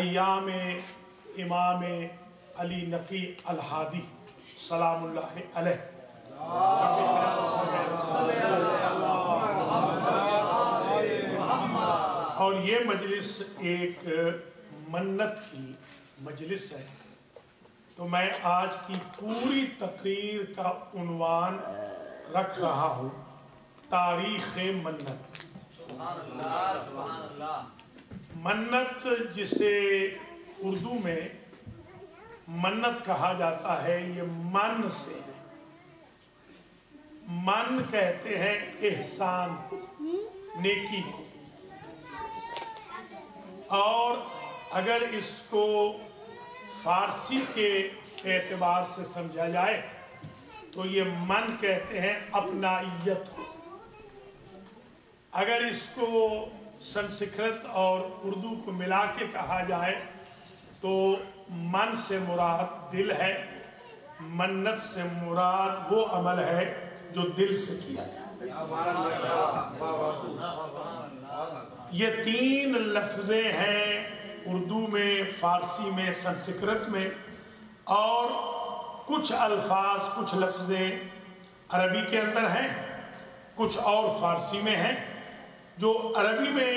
ایام امام علی نقی الہادی سلام اللہ علیہ۔ اور یہ مجلس ایک منت کی مجلس ہے، تو میں آج کی پوری تقریر کا عنوان رکھ رہا ہوں تاریخ منت۔ منت جسے اردو میں منت کہا جاتا ہے، یہ من سے ہے۔ من کہتے ہیں احسان کو، نیکی کو، اور اگر اس کو فارسی کے اعتبار سے سمجھا جائے تو یہ من کہتے ہیں اپنائیت کو۔ اگر اس کو سنسکرت اور اردو کو ملا کے کہا جائے تو من سے مراد دل ہے، منت سے مراد وہ عمل ہے جو دل سے کیا جائے۔ یہ تین لفظیں ہیں اردو میں، فارسی میں، سنسکرت میں، اور کچھ الفاظ، کچھ لفظیں عربی کے اندر ہیں، کچھ اور فارسی میں ہیں۔ جو عربی میں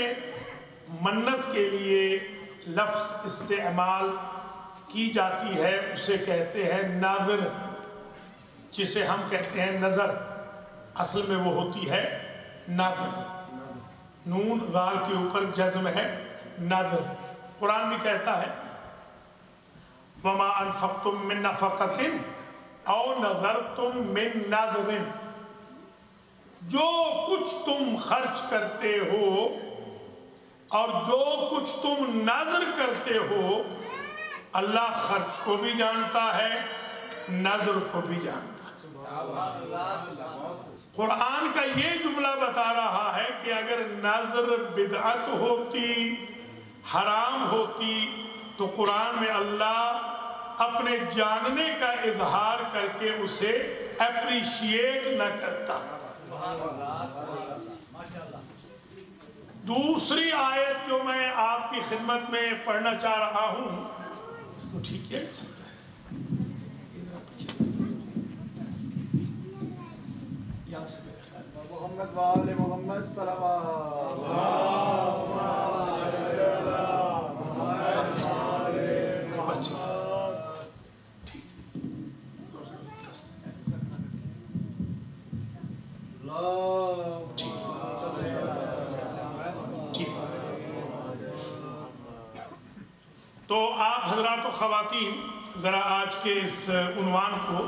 منت کے لیے لفظ استعمال کی جاتی ہے اسے کہتے ہیں ناظر، جسے ہم کہتے ہیں نظر، اصل میں وہ ہوتی ہے ناظر، نون غال کے اوپر جزم ہے، ناظر۔ قرآن بھی کہتا ہے وَمَا أَنفَقْتُم مِّن نَفَقَةٍ أَوْ نَذَرْتُم مِّن نَذْرٍ، جو کچھ تم خرچ کرتے ہو اور جو کچھ تم نظر کرتے ہو، اللہ خرچ کو بھی جانتا ہے، نظر کو بھی جانتا ہے۔ قرآن کا یہ جملہ بتا رہا ہے کہ اگر نظر بدعت ہوتی، حرام ہوتی، تو قرآن میں اللہ اپنے جاننے کا اظہار کر کے اسے اپریشیٹ نہ کرتا۔ دوسری آیت جو میں آپ کی خدمت میں پڑھنا چاہ رہا ہوں، اس کو ٹھیک کیا جا سکتا ہے، یہاں سے میرے خیال محمد وآل محمد صلوات تو آپ حضرات و خواتین ذرا آج کے اس عنوان کو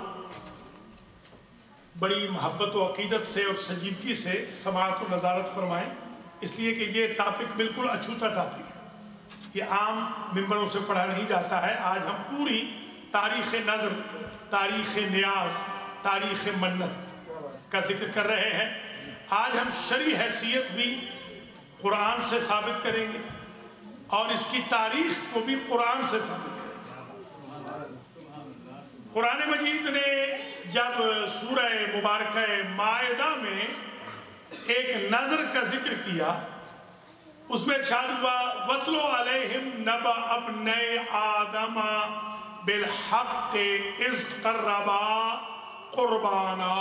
بڑی محبت و عقیدت سے اور سنجیدگی سے سماعت و نظارت فرمائیں، اس لیے کہ یہ ٹاپک بالکل اچھوتا ٹاپک ہے، یہ عام ممبروں سے پڑھا نہیں جاتا ہے۔ آج ہم پوری تاریخ نظر، تاریخ نیاز، تاریخ منت کا ذکر کر رہے ہیں۔ آج ہم شرعی حیثیت بھی قرآن سے ثابت کریں گے اور اس کی تاریخ کو بھی قرآن سے ثابت کریں گے۔ قرآن مجید نے جب سورہ مبارکہ مائدہ میں ایک نظر کا ذکر کیا، اس میں ارشاد ہوا وَاتْلُ عَلَيْهِمْ نَبَأَ ابْنَيْ آدَمَ بِالْحَقِّ إِذْ قَرَّبَا قُرْبَانًا۔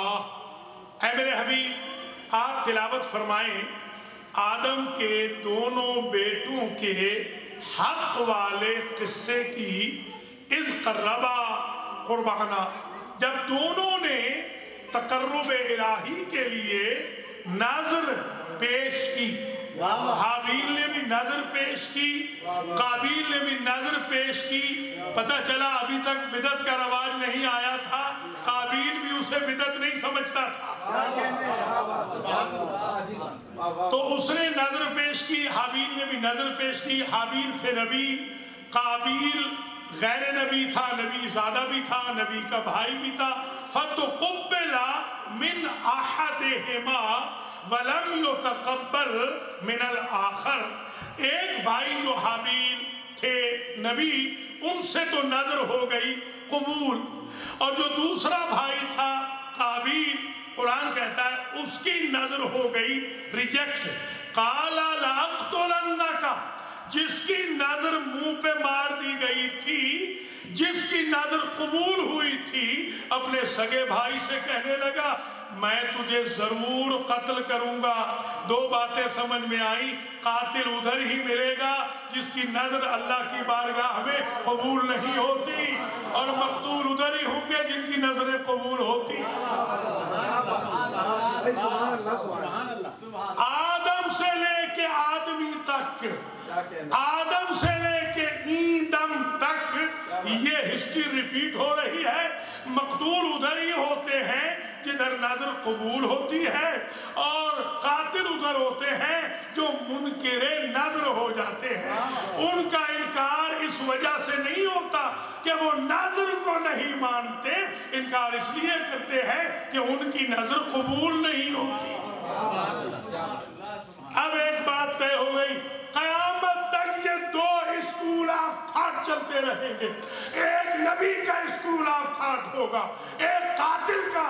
اے میرے حبیب، آپ تلاوت فرمائیں آدم کے دونوں بیٹوں کے حق والے قصے کی، اذ قربا قربانا، جب دونوں نے تقرب الہی کے لیے نظر پیش کی۔ حابیل نے بھی نظر پیش کی، قابیل نے بھی نظر پیش کی۔ پتہ چلا ابھی تک بدعت کا رواج نہیں آیا تھا، قابیل بھی اسے بدعت نہیں سمجھتا تھا، تو اس نے نظر پیش کی، حابیل نے بھی نظر پیش کی۔ حابیل تھے نبی، काबील गैर नबी था, नबी ज़ादा भी था, नबी का भाई भी था। फतुक़ुब्बिला मिन अहदिहिमा वलम युतक़ब्बल मिनल आखर। एक भाई जो हाबील थे नबी, उनसे तो नजर हो गई कबूल, और जो दूसरा भाई था काबील, कुरान कहता है उसकी नजर हो गई रिजेक्ट। काला लाक़्तुलन्नका, जिसकी नजर मुंह पे मार दी गई थी, जिसकी नजर कबूल हुई थी, अपने सगे भाई से कहने लगा मैं तुझे जरूर कत्ल करूंगा। दो बातें समझ में आई, कातिल उधर ही मिलेगा जिसकी नजर अल्लाह की बारगाह में कबूल नहीं होती, और मकतूल उधर ही होंगे जिनकी नजरें कबूल होती। आदम से लेके आदमी तक, आदम से लेके ईदम तक ये हिस्ट्री रिपीट हो रही है। मकतूल उधर ही होते हैं जिधर नजर कबूल होती है, और कातिल उधर होते हैं जो मुनकिरे नजर हो जाते हैं। उनका इनकार इस वजह से नहीं होता कि वो नजर को नहीं मानते, इनकार इसलिए करते हैं कि उनकी नजर कबूल नहीं होती। अब एक बात तय हो गई, कयामत तक ये दो स्कूल ऑफ थॉट चलते रहेंगे। एक नबी का स्कूल ऑफ थॉट होगा, एक कातिल का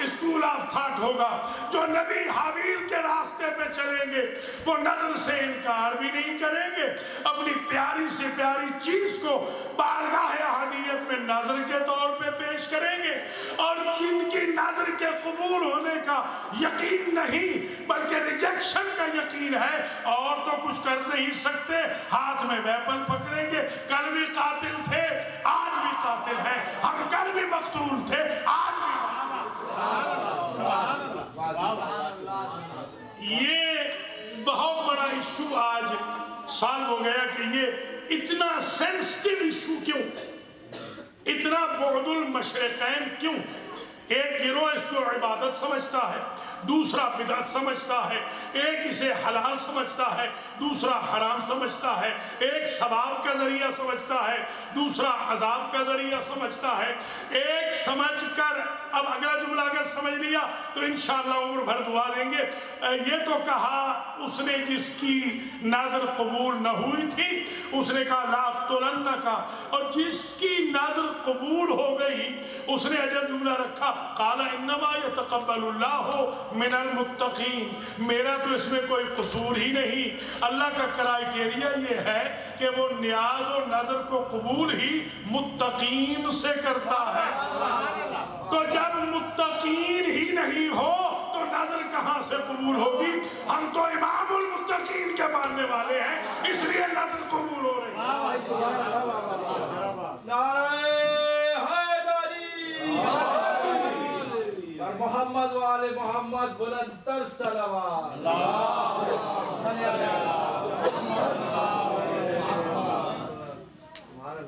स्कूल ऑफ थॉट होगा। जो नबी हाबील के रास्ते पे चलेंगे वो नजर से इनकार भी नहीं करेंगे, अपनी प्यारी से प्यारी चीज को बारगाह अहदियत में नजर के तौर पे पेश करेंगे, और जिनकी नजर के कबूल होने का यकीन नहीं बल्कि रिजेक्शन का यकीन है, और तो कुछ कर नहीं सकते, हाथ में वेपन पकड़ेंगे। कल भी कातिल थे, आज भी कातिल है, हम कल भी मकतूल थे, आज भी। ये बहुत बड़ा इशू आज सॉल्व हो गया कि ये इतना सेंसिटिव इशू क्यों है, इतना बुग़्दुल मशरिक़ैन क्यों। एक गिरोह इसको इबादत समझता है, दूसरा बिदअत समझता है, एक इसे हलाल समझता है, दूसरा हराम समझता है, एक सवाब का जरिया समझता है, दूसरा अजाब का जरिया समझता है। एक समझकर, अब अगला जुमला अगर समझ लिया तो इंशाअल्लाह उम्र भर दुआ देंगे। ये तो कहा उसने जिसकी नजर कबूल न हुई थी, उसने कहा लाक़्तुलन्नका, और जिसकी नजर कबूल हो गई उसने अजल जुमला रखा काला इन्नमा यतक़ब्बलुल्लाहु मिनल मुत्तक़ीन। मेरा तो इसमें कोई कसूर ही नहीं, अल्लाह का क्राइटेरिया ये है कि वो न्याज और नजर को कबूल ही मुत्तक़ीन से करता है। तो जब मुत्तक़ीन ही नहीं हो तो नजर कहां से कबूल होगी। हम तो इमामुल मुत्तक़ीन के मानने वाले हैं, इसलिए नजर कबूल हो रही है। मोहम्मद वाले मोहम्मद बुलंदतर सलावत।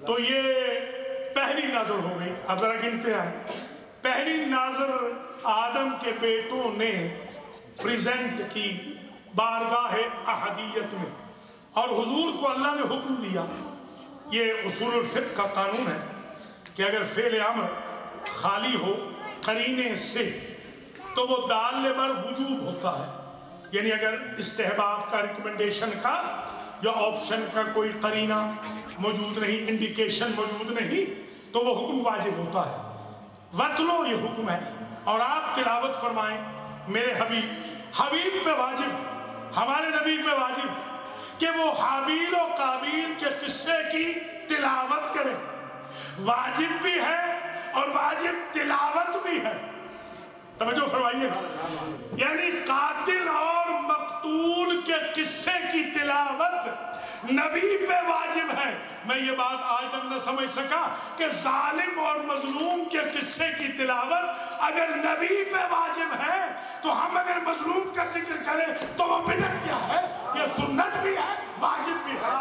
तो ये पहली नजर हो गई। अब जरा गिनते हैं। पहली नजर आदम के बेटों ने प्रेजेंट की बारगाह अहदियत में, और हुजूर को अल्लाह ने हुक्म दिया। ये उसूलुल फिक़्ह का कानून है कि अगर फ़ेल अमर खाली हो करीने से तो वो दाल पर वजूब होता है, यानी अगर इस्तेहबाब का, रिकमेंडेशन का, या ऑप्शन का कोई करीना मौजूद नहीं, इंडिकेशन मौजूद नहीं, तो वो हुक्म वाजिब होता है। वतलो ये हुक्म है, और आप तिलावत फरमाएं मेरे हबीब पे वाजिब, हमारे नबी पे वाजिब कि वो हाबील और काबील के किस्से की तिलावत करें। वाजिब भी है और वाजिब तिलावत भी है। तवज्जो फरमाइए, यानी कातिल और मकतूल के किस्से की तिलावत नबी पे वाजिब है। मैं ये बात आज तक न समझ सका कि जालिम और मजलूम के किस्से की तिलावत अगर नबी पे वाजिब है तो हम अगर मजलूम का जिक्र करें तो वो बिदअत क्या है? ये सुन्नत भी है, वाजिब भी है।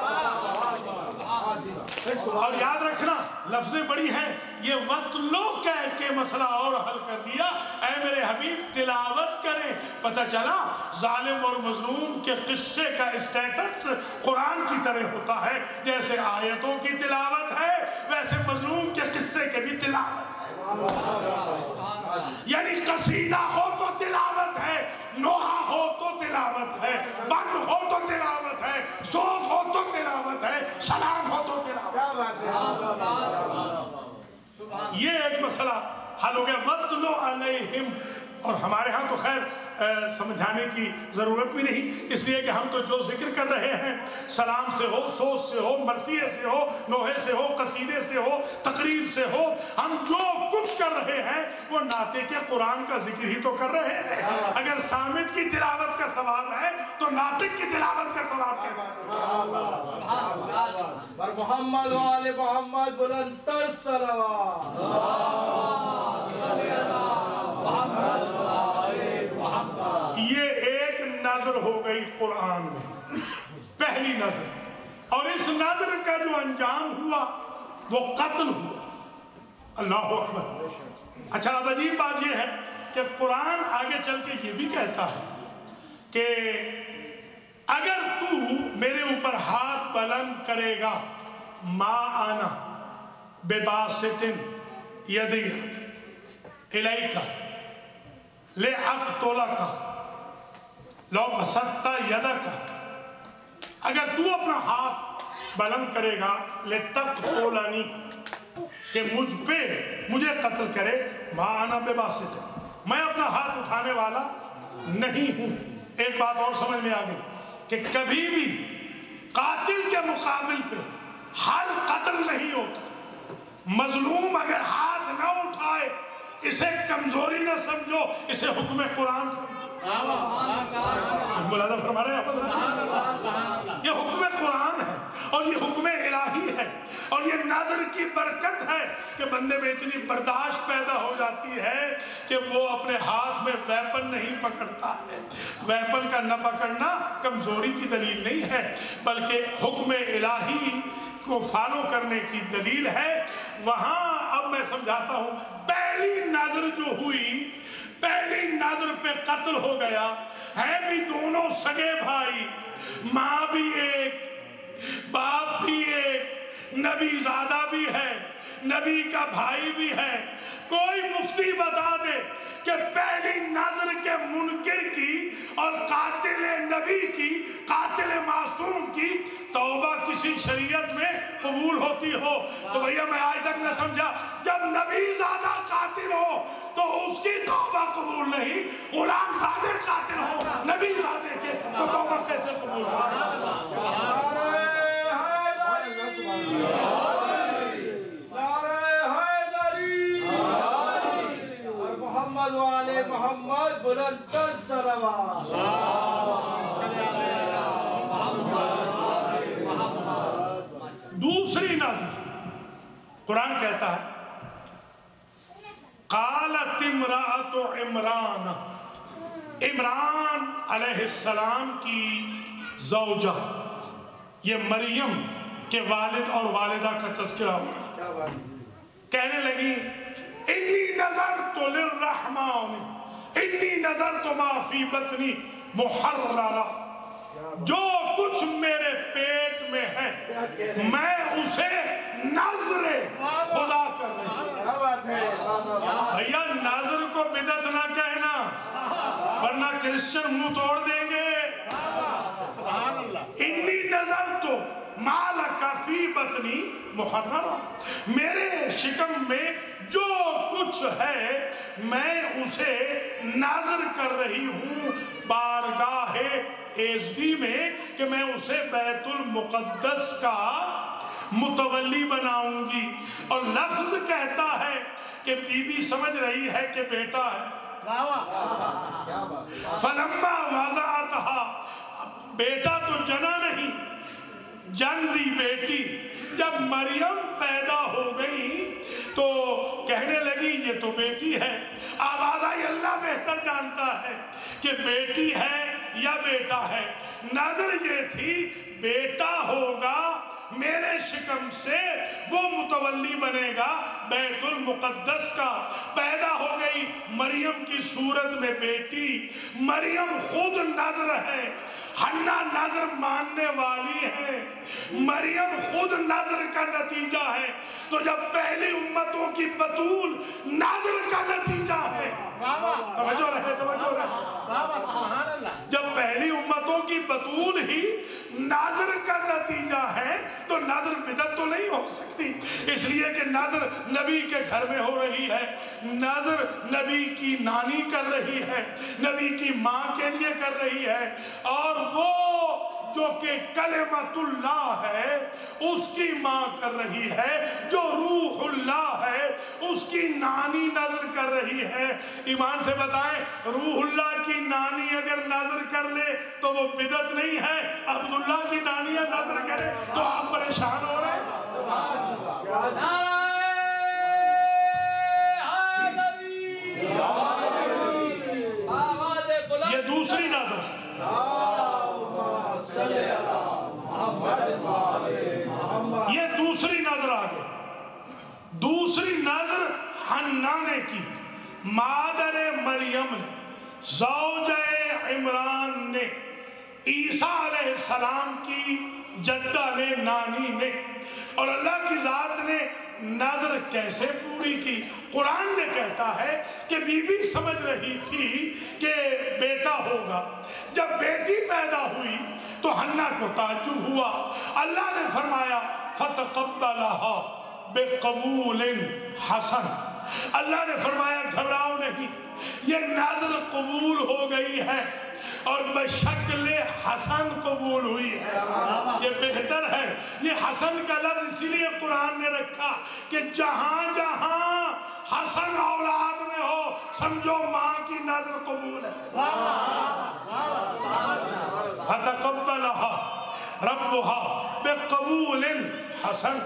और याद रखना लफ्ज़ें बड़ी हैं, ये वतलो कह के मसला और हल कर दिया। ऐ मेरे हबीब तिलावत करें। पता चला ظالم اور مظلوم کے قصے کا اسٹیٹس قرآن کی طرح ہوتا ہے، جیسے آیتوں کی تلاوت ہے ویسے مظلوم کے قصے کے بھی تلاوت ہے۔ یعنی قصیدہ ہو تو تلاوت ہے، نوحہ ہو تو تلاوت ہے، بند ہو تو تلاوت ہے، سوز ہو تو تلاوت ہے، سلام ہو تو تلاوت ہے۔ یہ ایک مسئلہ حل ہو گیا۔ وَاتْلُ عَلَيْهِمْ، اور ہمارے ہاں تو خیر سمجھانے کی ضرورت بھی نہیں، اس لیے کہ ہم تو جو ذکر کر رہے ہیں سلام سے ہو، سوز سے ہو، مرثیے سے ہو، نوحے سے ہو، قصیدے سے ہو، تقریر سے ہو، ہم جو کچھ کر رہے ہیں وہ ناطق قرآن کا ذکر ہی تو کر رہے ہیں۔ اگر صامت کی تلاوت کا ثواب ہے تو ناطق کی تلاوت کا ثواب کیسے؟ بر محمد و آل محمد بلند تر صلوات۔ یہ ایک نظر ہو گئی قرآن میں، پہلی نظر، اور اس نظر کا جو انجام ہوا وہ قتل ہوا۔ اللہ اکبر۔ اچھا اب عجیب بات یہ ہے کہ قرآن آگے چل کے یہ بھی کہتا ہے کہ اگر تو میرے اوپر ہاتھ بلند کرے گا، ما آنا بباسطن یدی الیکا لأقتلک لو بسطت یدک، اگر تو اپنا ہاتھ بلند کرے گا لتقتلنی، کہ مجھ پہ مجھے قتل کرے، ما انا بباسط، میں اپنا ہاتھ اٹھانے والا نہیں ہوں۔ ایک بات اور سمجھ میں آ گئی کہ کبھی بھی قاتل کے مقابل پہ حل قتل نہیں ہوتا۔ مظلوم اگر ہاتھ نہ اٹھائے اسے کمزوری نہ سمجھو، اسے حکم قرآن سمجھو۔ ملازم فرما رہے ہیں، یہ حکم قرآن ہے اور یہ حکم الہی ہے، اور یہ نظر کی برکت ہے کہ بندے میں اتنی برداشت پیدا ہو جاتی ہے کہ وہ اپنے ہاتھ میں ویپن نہیں پکڑتا ہے۔ ویپن کا نہ پکڑنا کمزوری کی دلیل نہیں ہے، بلکہ حکم الہی کو فالو کرنے کی دلیل ہے۔ وہاں اب میں سمجھاتا ہوں، پہلی نظر جو ہوئی، پہلی نظر پہ قتل ہو گیا، ہے بھی دونوں سگے بھائی، ماں بھی ایک، باپ بھی ایک، نبی زادہ بھی ہے، نبی کا بھائی بھی ہے۔ کوئی مفتی بتا دے کہ پہلی نظر کے منکر کی اور قاتل نبی کی، قاتل معصوم کی توبہ کسی شریعت میں قبول ہوتی ہو؟ تو بھیا میں آج تک نہ سمجھا، جب نبی زادہ قاتل ہو تو اس کی توبہ قبول نہیں، غلام زادے قاتل ہو نبی زادے کے تو توبہ کیسے قبول ہو؟ محمد و آل محمد بلند تر صلوات۔ دوسری نظر قرآن کہتا ہے، قالت امرأۃ عمران، عمران علیہ السلام کی زوجہ، یہ مریم کے والد اور والدہ کا تذکرہ ہوا، کہنے لگی انی نظرت للرحمن انی نظرت ما فی بطنی محررہ، جو کچھ میرے پیٹ میں ہے میں اسے نظر خدا کر رہی ہوں۔ بھیا نظر کو بدعت نہ کہنا ورنہ کرسچن منہ توڑ دیں گے۔ انی نظرت ما لک فی بطنی محررہ، میرے شکم میں جو کچھ ہے میں اسے ناظر کر رہی ہوں بارگاہ ایزدی میں، کہ میں اسے بیت المقدس کا متولی بناؤں گی۔ اور لفظ کہتا ہے کہ بی بی سمجھ رہی ہے کہ بیٹا ہے، فلما وضعتها، بیٹا تو جنا نہیں، جن دی بیٹی۔ جب مریم پیدا ہو گئی تو کہنے لگی یہ تو بیٹی ہے۔ آواز آئی، اللہ بہتر جانتا ہے کہ بیٹی ہے یا بیٹا ہے۔ نظر یہ تھی بیٹا ہوگا میرے شکم سے وہ متولی بنے گا بیت المقدس کا۔ پیدا ہو گئی مریم کی صورت میں بیٹی، مریم خود نذر ہے، حنا نذر ماننے والی ہے، مریم خود نذر کا نتیجہ ہے۔ تو جب پہلی امتوں کی بطول نذر کا نتیجہ ہے، توجہ رہے جب پہلی امتوں کی بطول ہی نذر کا نتیجہ ہے تو نذر بدعت تو نہیں ہو سکتی، اس لیے کہ نذر نبی کے گھر میں ہو رہی ہے، نذر نبی کی نانی کر رہی ہے، نبی کی ماں کے لیے کر رہی ہے، اور وہ جو کہ کلمت اللہ ہے اس کی ماں کر رہی ہے، جو روح اللہ ہے اس کی نانی نذر کر رہی ہے۔ ایمان سے بتائیں، روح اللہ کی نانی اگر نذر کر لے تو وہ بدعت نہیں ہے، عبداللہ کی نانی نذر کرے تو آپ پریشان ہو رہے ہیں۔ یہ دوسری نذر، یہ دوسری نظر آگے، دوسری نظر حنا نے کی، مادر مریم نے، زوجہ عمران نے، عیسیٰ علیہ السلام کی جدہ نے، نانی نے، اور اللہ کی ذات نے نظر کیسے پوری کی؟ قرآن نے کہتا ہے کہ بی بی سمجھ رہی تھی کہ بیٹا ہوگا، جب بیٹی پیدا ہوئی تو حنا کو تعجب ہوا، اللہ نے فرمایا فَتَقَبَّلَهَا بِقَبُولٍ حَسَنٍ، اللہ نے فرمایا گھبراؤ نہیں، یہ نظر قبول ہو گئی ہے اور بشکل حسن قبول ہوئی ہے، یہ بہتر ہے۔ یہ حسن کا لفظ اسی لیے قرآن نے رکھا کہ جہاں جہاں حسن اولاد میں ہو سمجھو ماں کی نظر قبول ہے۔ فَتَقَبَّلَهَا رَبُّهَا بِقَبُولٍ حَسَنٍ،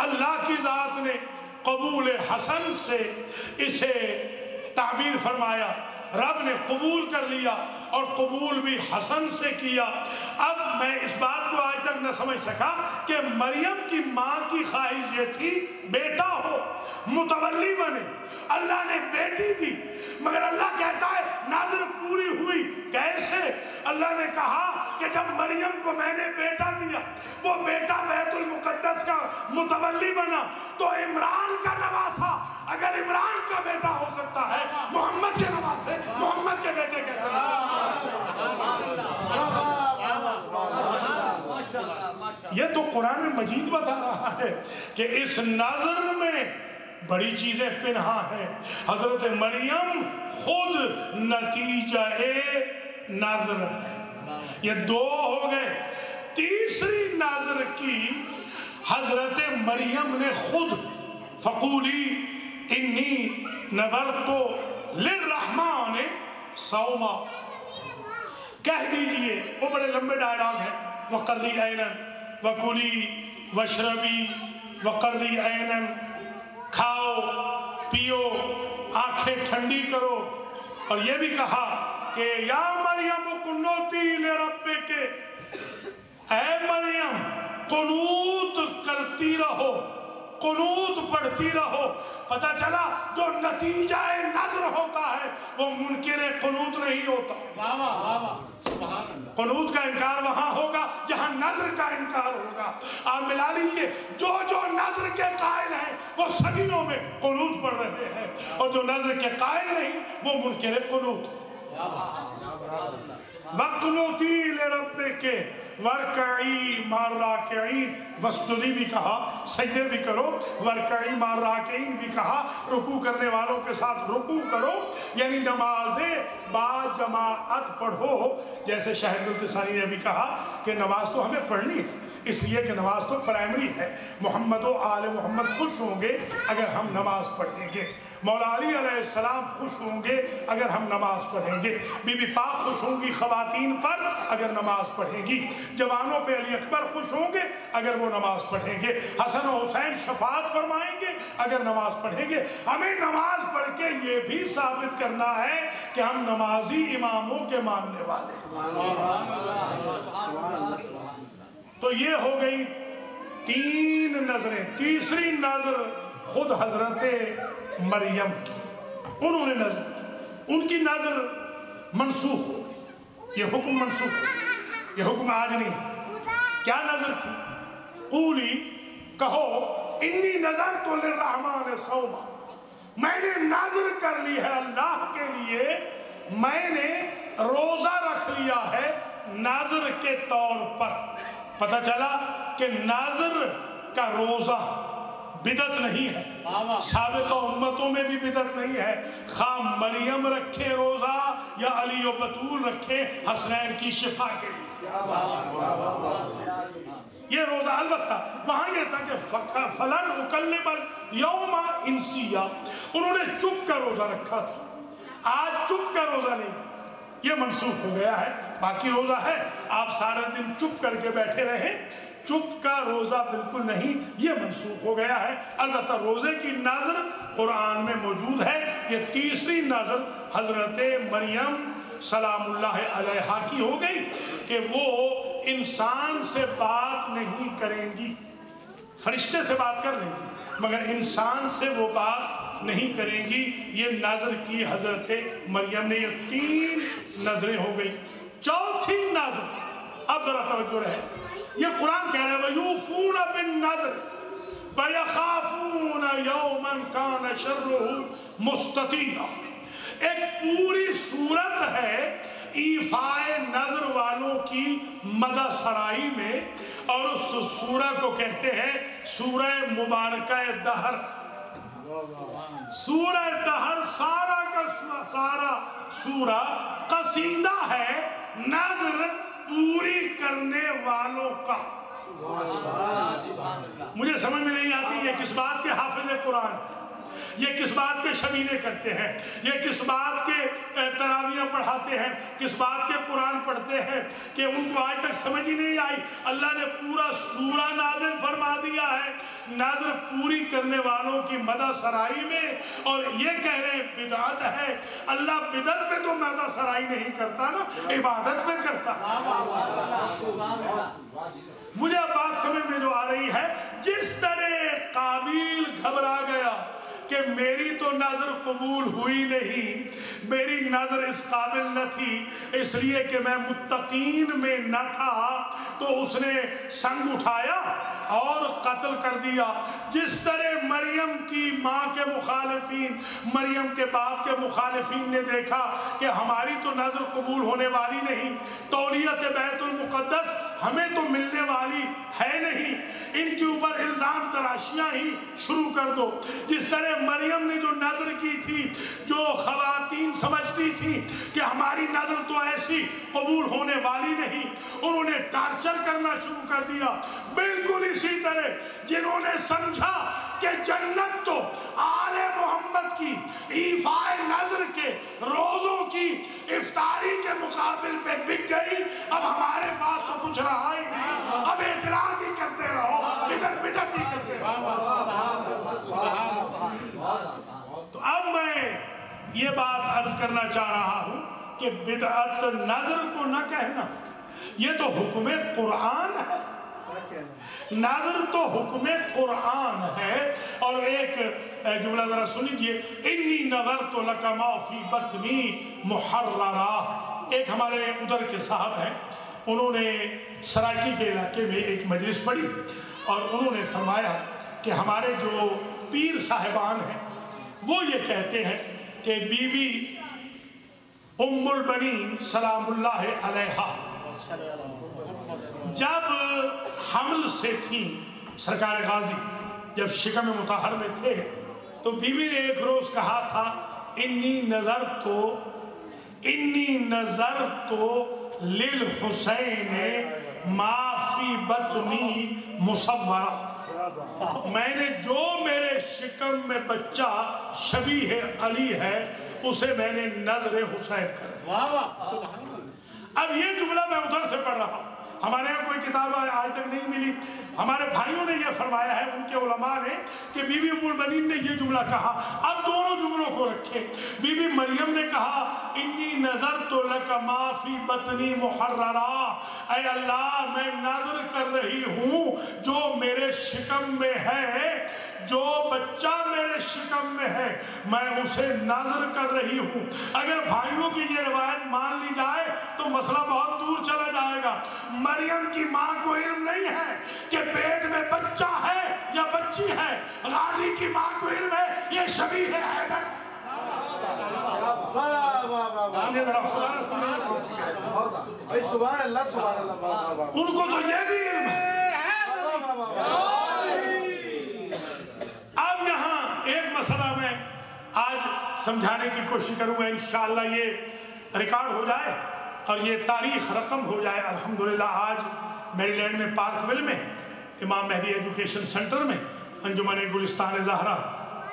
اللہ کی ذات نے قبول حسن سے اسے تعبیر فرمایا، رب نے قبول کر لیا اور قبول بھی حسن سے کیا۔ اب میں اس بات کو آج تک نہ سمجھ سکا کہ مریم کی ماں کی خواہش یہ تھی بیٹا ہو، متولی بنے، اللہ نے بیٹی دی، مگر اللہ کہتا ہے نظر پوری ہوئی کیسے؟ اللہ نے کہا کہ جب مریم کو میں نے بیٹا دیا، وہ بیٹا بیت المقدس کا متولی بنا تو عمران کا نواسا، اگر عمران کا بیٹا ہو سکتا ہے محمد کے نواسے محمد کے بیٹے کیسے؟ یہ تو قرآن مجید بتا رہا ہے کہ اس نظر میں بڑی چیزیں پنہا ہیں۔ حضرت مریم خود نتیجہ نظر ہے۔ یہ دو ہو گئے، تیسری نظر کی حضرت مریم نے خود، فقولی انی نظرت للرحمن صوما، کہہ دیجئے، وہ بڑے لمبے ڈائلاگ ہیں، وقرری عینن وکلی وشربی وقرری عینن، کھاؤ پیو آنکھیں ٹھنڈی کرو، اور یہ بھی کہا کہ یا مریم قنوتی لربک، اے مریم قنوت کرتی رہو، قنوت پڑھتی رہو۔ پتہ چلا جو نتیجہ نظر ہوتا ہے وہ منکر قنوت نہیں ہوتا۔ قنوت کا انکار وہاں ہوگا جہاں نظر کا انکار ہوگا۔ آپ ملا لیجئے، جو جو نظر کے قائل ہیں وہ صدیوں میں قنوت پڑھ رہے ہیں، اور جو نظر کے قائل نہیں وہ منکر قنوت ہیں۔ وَقْنُوتِي لِرَبِّكِ وَرْكَعِي مَعَ الرَّاكِعِينَ، وَاسْجُدِي بھی کہا، سجدے بھی کرو، وَرْكَعِي مَعَ الرَّاكِعِينَ بھی کہا، رکوع کرنے والوں کے ساتھ رکوع کرو، یعنی نمازیں با جماعت پڑھو۔ جیسے شاہد التسانی نے بھی کہا کہ نماز تو ہمیں پڑھنی ہے، اس لیے کہ نماز تو پرائمری ہے، محمد و آل محمد خوش ہوں گے اگر ہم نماز پڑھیں گے، مولا علی علیہ السلام خوش ہوں گے اگر ہم نماز پڑھیں گے، بی بی پاک خوش ہوں گی خواتین پر اگر نماز پڑھیں گی، جوانوں پہ علی اکبر خوش ہوں گے اگر وہ نماز پڑھیں گے، حسن و حسین شفاعت فرمائیں گے اگر نماز پڑھیں گے۔ ہمیں نماز پڑھ کے یہ بھی ثابت کرنا ہے کہ ہم نمازی اماموں کے ماننے والے ہیں۔ تو یہ ہو گئی 3 नजरें, तीसरी नजर खुद हजरत मरियम की, उन्होंने नजर की, उनकी नजर मनसूख हो गई, ये हुक्म मनसूख हो गया, ये हुक्म आज नहीं है। क्या नजर थी? कूली, कहो, इन्नी नजर तो लिर्रहमान सौमा, मैंने नजर कर ली है अल्लाह के लिए, मैंने रोजा रख लिया है नाजर के तौर पर। पता चला कि नाजर का रोजा बिदत नहीं है, साबिक़ उम्मतों में भी बिदत नहीं है। खा मरियम रखे रोजा या अली और बतूल रखे हसनैन की शिफा के लिए, ये रोजा। अलबत्ता वहां ये था कि फलन उकल्लिबल यौमा इंसिया, उन्होंने चुप का रोजा रखा था, आज चुप का रोजा नहीं, ये मनसूख हो गया है। बाकी रोजा है, आप सारा दिन चुप करके बैठे रहे, चुप का रोजा बिल्कुल नहीं, ये मनसूख हो गया है। अलबत्ता रोजे की नजर कुरान में मौजूद है। ये तीसरी नजर हजरत मरियम सलामुल्लाह अलैहा की हो गई कि वो इंसान से बात नहीं करेंगी, फरिश्ते से बात कर लेंगी मगर इंसान से वो बात नहीं करेंगी। ये नजर की हजरत मरियम ने, ये 3 नजरें हो गई। चौथी नजर, अब जरा तवज्जो रहे, ये कुरान कह रहा है वयूफून बिन नजर वयखाफून यौमन कान शर्रुहु मुस्ततीरा। एक पूरी सूरत है ईफाए नजर वालों की मदा सराई में, और उस सूरह को कहते हैं सूरह मुबारका दहर। सूरह दहर सारा का सारा सूरा कसीदा है नजर पूरी करने वालों का। मुझे समझ में नहीं आती ये किस बात के हाफिज कुरान है, ये किस बात के शबीने करते हैं, ये किस बात के तरावियाँ पढ़ाते हैं, किस बात के कुरान पढ़ते हैं कि उनको आज तक समझ ही नहीं आई। अल्लाह ने पूरा सूरा नाज़िल फरमा दिया है नाज़र पूरी करने वालों की मदा सराई में, और ये कह रहे हैं बिदअत है। अल्लाह बिदअत में तो मदा सराई नहीं करता ना, इबादत में करता। मुझे अब बात समझ में जो आ रही है, जिस तरह काबिल घबरा गया कि मेरी तो नजर कबूल हुई नहीं, मेरी नजर इस काबिल न थी, इसलिए कि मैं मुत्तकीन में न था, तो उसने संग उठाया और कत्ल कर दिया। जिस तरह मरियम की माँ के मुखालिफीन, मरियम के बाप के मुखालिफीन ने देखा कि हमारी तो नजर कबूल होने वाली नहीं, तौलियत बैतुल मुक़द्दस हमें तो मिलने वाली है नहीं, इनके ऊपर इल्जाम तराशियां ही शुरू कर दो। जिस तरह मरियम ने जो नजर की थी, जो खवातीन समझती थी कि हमारी नजर तो ऐसी कबूल होने वाली नहीं, उन्होंने टार्चर करना शुरू कर दिया। बिल्कुल इसी तरह जिन्होंने समझा कि जन्नत तो आले मोहम्मद की ईफाए नजर के रोजों की इफ्तारी के मुकाबिल पे बिक गई, अब हमारे पास तो कुछ रहा ही नहीं, अब एतराज ही करते रहो, बिदअत ही करते रहो। तो अब मैं ये बात अर्ज करना चाह रहा हूं कि बिदअत नजर को न कहना, ये तो हुक्म कुरान है, नजर तो हुक्म कुरान है। और एक जुमला जरा सुन लीजिए, इन्नी नजर तो लका मा फी बतनी मुहर्ररा। एक हमारे उधर के साहब हैं, उन्होंने सराकी के इलाके में एक मजलिस पढ़ी और उन्होंने फरमाया कि हमारे जो पीर साहिबान हैं वो ये कहते हैं कि बीबी उम्मुल बनीन सलामुल्लाह अलैहा जब हमल से थी, सरकार गाजी जब शिकम मुताहर में थे, तो बीवी ने एक रोज कहा था इन्नी नजर तो लिल हुसैन माफी बतनी मुसव्वरा, मैंने जो मेरे शिकम में बच्चा शबीह अली है उसे मैंने नजर हुसैन कर दिया। अब ये जुमला मैं उधर से पढ़ रहा हूं, हमारे यहाँ कोई किताब आज तक नहीं मिली। हमारे भाइयों ने ये फरमाया है, उनके उलमा ने, कि बीबी उम्मुल बनीन ने ये जुमला कहा। अब दोनों जुमलों को रखें। बीबी मरियम ने कहा इन्नी नज़रतु लका मा फी बतनी मुहर्ररा, ऐ अल्लाह मैं नाज़र कर रही हूँ जो मेरे शिकम में है, जो बच्चा मेरे शिकम में है मैं उसे नाज़र कर रही हूँ। अगर भाइयों की ये रिवायत मान ली जाए तो मसला बहुत दूर चला जाएगा। मरियम की माँ को इल्म नहीं है कि पेट में बच्चा है या बच्ची है। गाजी की माँ को इल्म है ये शबी है हैदर। उनको तो ये भी इल्म है। अब यहाँ एक मसला मैं आज समझाने की कोशिश करूँगा, इंशाअल्लाह ये रिकॉर्ड हो जाए और ये तारीख रकम हो जाए। अल्हम्दुलिल्लाह आज मैरीलैंड में पार्कविल में इमाम मेहदी एजुकेशन सेंटर में अंजुमन गुलिस्तान ज़हरा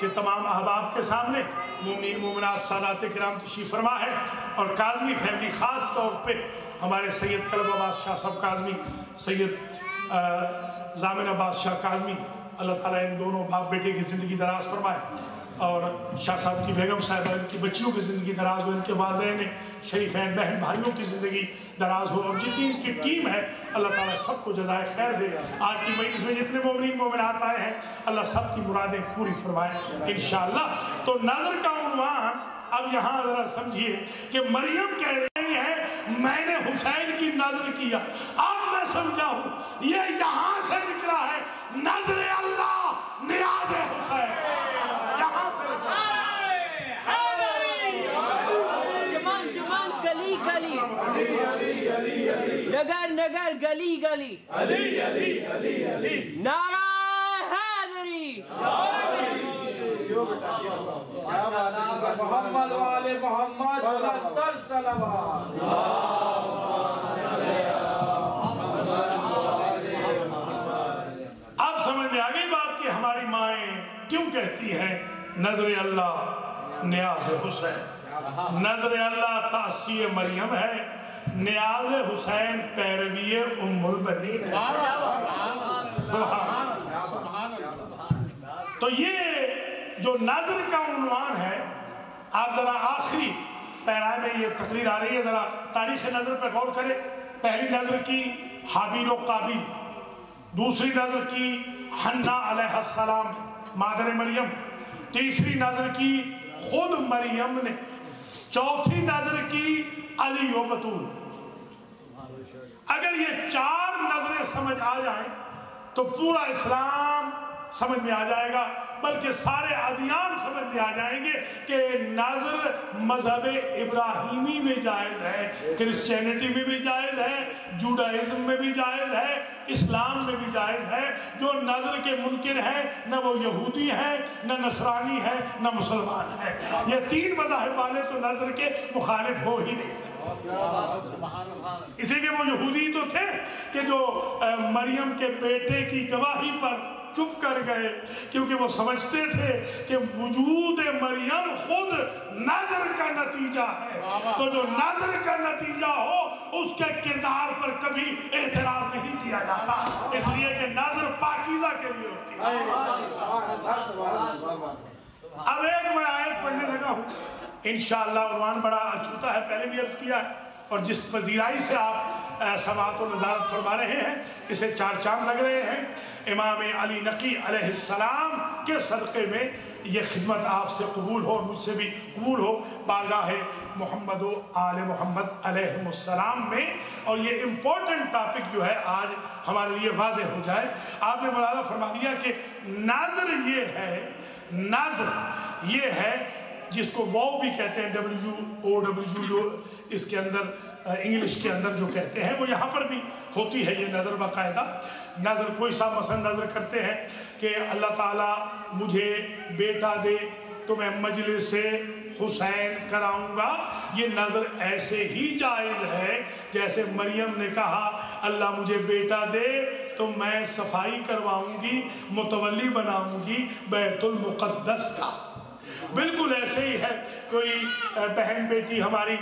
के तमाम अहबाब के सामने मोमिन मोमिनात सादात किराम तशरीफ़ फरमा है और काज़मी फैमिली ख़ास तौर पे हमारे सैयद कलब अब्बास शाह साहब काज़मी, सैयद ज़ामिन अब्बास शाह काज़मी, अल्लाह ताला इन दोनों बाप बेटे की ज़िंदगी दराज फरमाए और शाह साहब की बेगम साहिबा, इनकी बच्चियों की ज़िंदगी दराज हो, इनके वालिदैन शरीफैन बहन भाइयों की ज़िंदगी दराज हो और जितनी इनकी टीम है अल्लाह ताला सबको जज़ाए खैर दे। आज की मजलिस में जितने मोमिनीन मोमिनात आए हैं अल्लाह सब की मुरादें पूरी फरमाए इंशाअल्लाह। तो नज़र का उन्वान अब यहाँ ज़रा समझिए कि मरियम कह रही है मैंने हुसैन की नज़र किया। अब मैं समझा हूँ ये यहाँ से निकला है नज़र अल्लाह नियाज़ हुसैन। गली नगर नगर गली गली अली अली अली अली नारा हैदरी मोहम्मद वाले मोहम्मद बुलंद सलावत। अब समझ में आ गई बात कि हमारी माएँ क्यों कहती हैं नजर अल्लाह नियाज़ हुसैन। नजर अल्लाह तासी मरियम है, नियाज़ हुसैन पैरवी उम्मुल बनीन। तो ये जो नजर का उन्वान है, आप जरा आखिरी पैरा में ये तकरीर आ रही है, जरा तारीख नजर पर गौर करें। पहली नजर की हाबील और काबिल, दूसरी नजर की हन्ना अलैहिस्सलाम मादर मरियम, तीसरी नजर की खुद मरियम ने, चौथी नजर की अली व बतूल। अगर ये चार नजरें समझ आ जाएं तो पूरा इस्लाम समझ में आ जाएगा, बल्कि सारे अदियान समझ में आ जाएंगे कि नजर मजहब इब्राहिमी में जायज़ है, क्रिश्चियनिटी में भी जायज़ है, जूडाइज्म में भी जायज़ है, इस्लाम में भी जायज़ है। जो नजर के मुनकिर है न वो यहूदी है, न नसरानी है, न मुसलमान है। ये तीन मज़ाहिब वाले तो नजर के मुखालिफ हो ही नहीं सकते। इसीलिए वो यहूदी तो थे कि जो मरियम के बेटे की गवाही पर चुप कर गए, क्योंकि वो समझते थे कि वजूद मरियम खुद नजर का नतीजा है। तो जो नजर का नतीजा हो उसके किरदार पर कभी एतराज नहीं किया जाता, इसलिए कि नजर पाकीज़ा के लिए होती है। अब एक मैं आयत पढ़ने लगा हूँ, इंशाअल्लाह उन्वान बड़ा अछूता है, पहले भी अर्ज किया है, और जिस पजीराई से आप समात और नज़ारत फरमा रहे हैं इसे चार चांद लग रहे हैं। इमाम अली नकी अलैहिस्सलाम के सदक़े में ये खिदमत आपसे कबूल हो, मुझसे भी कबूल हो बारगाह मोहम्मद व आले मोहम्मद अलैहिस्सलाम में। और ये इम्पोर्टेंट टॉपिक जो है आज हमारे लिए वाज़ेह हो जाए। आपने मुलाज़ा फरमा दिया कि नाज़र ये है, नाज़र ये है जिसको वाव भी कहते हैं, WOW जो इसके अंदर इंग्लिश के अंदर जो कहते हैं वो यहाँ पर भी होती है ये नज़र बाकायदा। नज़र कोई सा मसलन नज़र करते हैं कि अल्लाह ताला मुझे बेटा दे तो मैं मजलिस से हुसैन कराऊंगा, ये नज़र ऐसे ही जायज़ है जैसे मरियम ने कहा अल्लाह मुझे बेटा दे तो मैं सफाई करवाऊंगी, मुतवल्ली बनाऊंगी बैतुल मुक़द्दस का। बिल्कुल ऐसे ही है, कोई बहन बेटी हमारी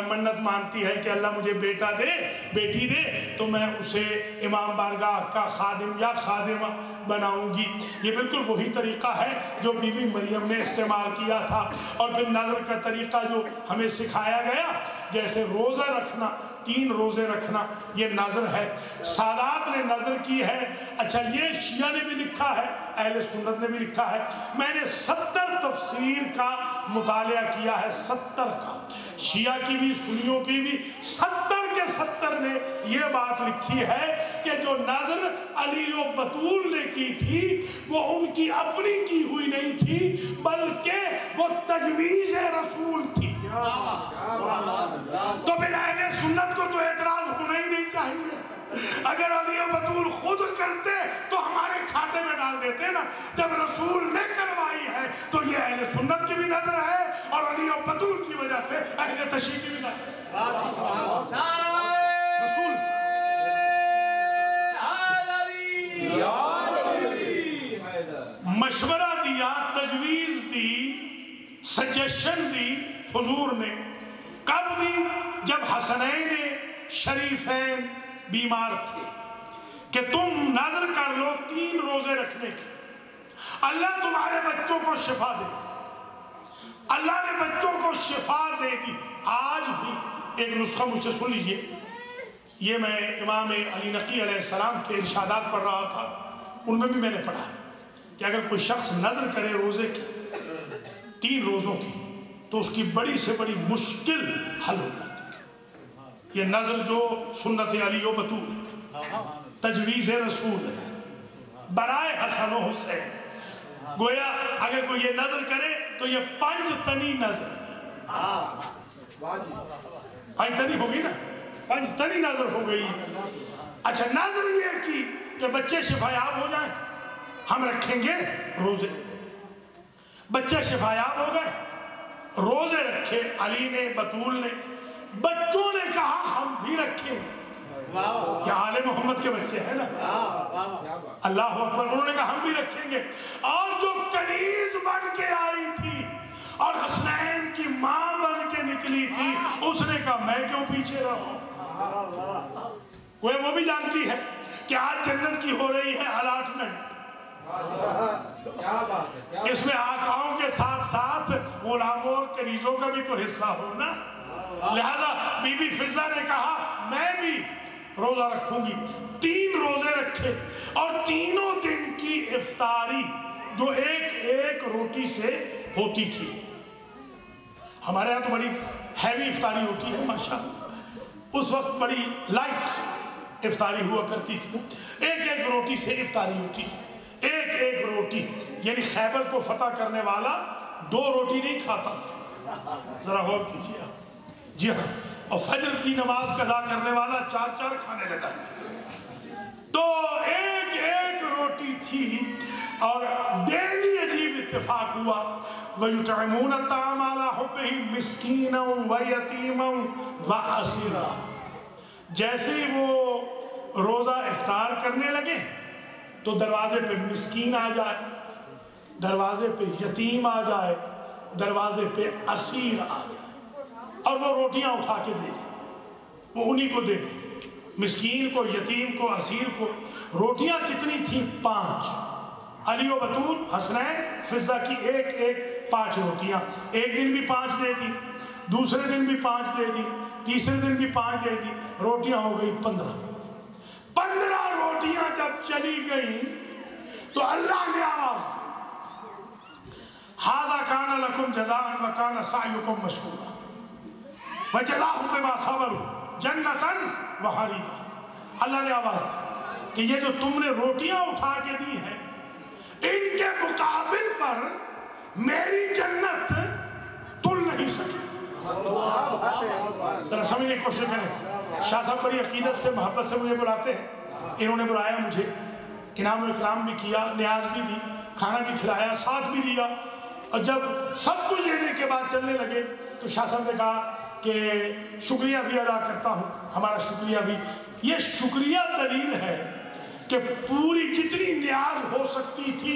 मन्नत मानती है कि अल्लाह मुझे बेटा दे, बेटी दे, तो मैं उसे इमाम बारगाह का खादिम या खादिमा बनाऊंगी। ये बिल्कुल वही तरीक़ा है जो बीबी मरियम ने इस्तेमाल किया था। और फिर नज़र का तरीक़ा जो हमें सिखाया गया, जैसे रोज़ा रखना, 3 रोज़े रखना, ये नज़र है। सादात ने नज़र की है। अच्छा, ये शिया ने भी लिखा है, अहले सुन्नत ने भी लिखा है। मैंने 70 तफसीर का मुतालिया किया है, 70 का, शिया की भी सुन्नियों की भी 70 के 70 ने ये बात लिखी है कि जो नज़र अली व बतूल ने की थी वो उनकी अपनी की हुई नहीं थी, बल्कि वो तजवीज़ रसूल थी। तो फिर अहले सुन्नत को तो एतराज होना ही नहीं चाहिए। अगर अली व बतूल खुद करते तो हमारे खाते में डाल देते ना। जब रसूल ने करवाई है तो ये अहले सुन्नत की भी नजर है और अली व बतूल की वजह से अहले तशरीह की भी नजर है। रसूल मशवरा दिया, तजवीज दी, सजेशन दी हुजूर ने। कब दी? जब हसनैन शरीफैन बीमार थे कि तुम नजर कर लो 3 रोजे रखने की, अल्लाह तुम्हारे बच्चों को शिफा दे। अल्लाह ने बच्चों को शिफा दे दी। आज भी एक नुस्खा मुझसे सुन लीजिए, ये मैं इमाम अली नकी अलैहिस्सलाम के इरशादात पढ़ रहा था, उनमें भी मैंने पढ़ा कि अगर कोई शख्स नजर करे रोजे की, 3 रोजों की, तो उसकी बड़ी से बड़ी मुश्किल हल हो जाती है। ये नजर जो सुन्नत अली व बतूल, तजवीज़ रसूल है, बराए हसन व हुसैन, गोया अगर कोई ये नजर करे तो ये 5 तनी नजर, 5 तनी होगी ना, 5 तनी नजर हो गई। अच्छा, नजर ये की कि बच्चे शिफायाब हो जाए, हम रखेंगे रोजे। बच्चे शिफायाब हो गए, रोजे रखे अली ने, बतूल ने। बच्चों ने कहा हम भी रखेंगे। ये आले मोहम्मद के बच्चे हैं ना, अल्लाह अकबर। उन्होंने कहा हम भी रखेंगे। और जो कनीज बन के आई थी और हसनैन की मां बन के निकली थी, उसने कहा मैं क्यों पीछे रहूं। वो भी जानती है कि आज जन्नत की हो रही है अलॉटमेंट। इसमें आकाओं के साथ साथ गुलामों और कनीजों का भी तो हिस्सा हो ना। लिहाजा बीबी फिजा ने कहा मैं भी रोजा रखूंगी। 3 रोजे रखे और तीनों दिन की इफ्तारी जो एक रोटी से होती थी। हमारे यहाँ तो बड़ी हैवी इफ्तारी होती है माशाअल्लाह, उस वक्त बड़ी लाइट इफ्तारी हुआ करती थी। एक रोटी से इफ्तारी होती थी। एक रोटी, यानी खैबर को फतह करने वाला 2 रोटी नहीं खाता था, जरा गौर कीजिए। जी हाँ, और फजर की नमाज कज़ा करने वाला 4 खाने लगा। तो एक रोटी थी और डेली अजीब इत्तेफाक हुआ, वयुतइमून अत्ताम अला हुब्बिही मिस्कीनन व यतीमन व असीरा। जैसे ही वो रोजा इफ्तार करने लगे तो दरवाजे पे मिस्कीन आ जाए, दरवाजे पे यतीम आ जाए, दरवाजे पे असीर आ जाए और वो रोटियां उठा के दे दे, वो उन्हीं को दे दे, मिस्कीन को, यतीम को, असीर को। रोटियां कितनी थी? 5। अली व बतूल, हसनैन, फिजा की एक 5 रोटियां। एक दिन भी 5 दे दी, दूसरे दिन भी 5 दे दी, तीसरे दिन भी 5 दे दी, रोटियां हो गई 15। 15 रोटियां जब चली गई तो अल्लाह ने आवाज दी, हाज़ा काना लकुम जज़ाअन व काना सायुकुम मशकूरा व जज़ाहुम बिमा सबरू जन्नतन व हरीरा। अल्लाह ने आवाज दी कि ये जो तुमने रोटियां उठा के दी हैं, इनके मुकाबिल पर मेरी जन्नत तुल नहीं सकी। जरा समझने की कोशिश करें। शाह साहब बड़ी अकीदत से, मोहब्बत से मुझे बुलाते हैं। इन्होंने बुलाया मुझे, इनाम इकराम भी किया, न्याज भी दी, खाना भी खिलाया, साथ भी दिया। और जब सब कुछ देने के बाद चलने लगे तो शाह साहब ने कहा कि शुक्रिया भी अदा करता हूँ, हमारा शुक्रिया भी। ये शुक्रिया दलील है कि पूरी जितनी न्याज हो सकती थी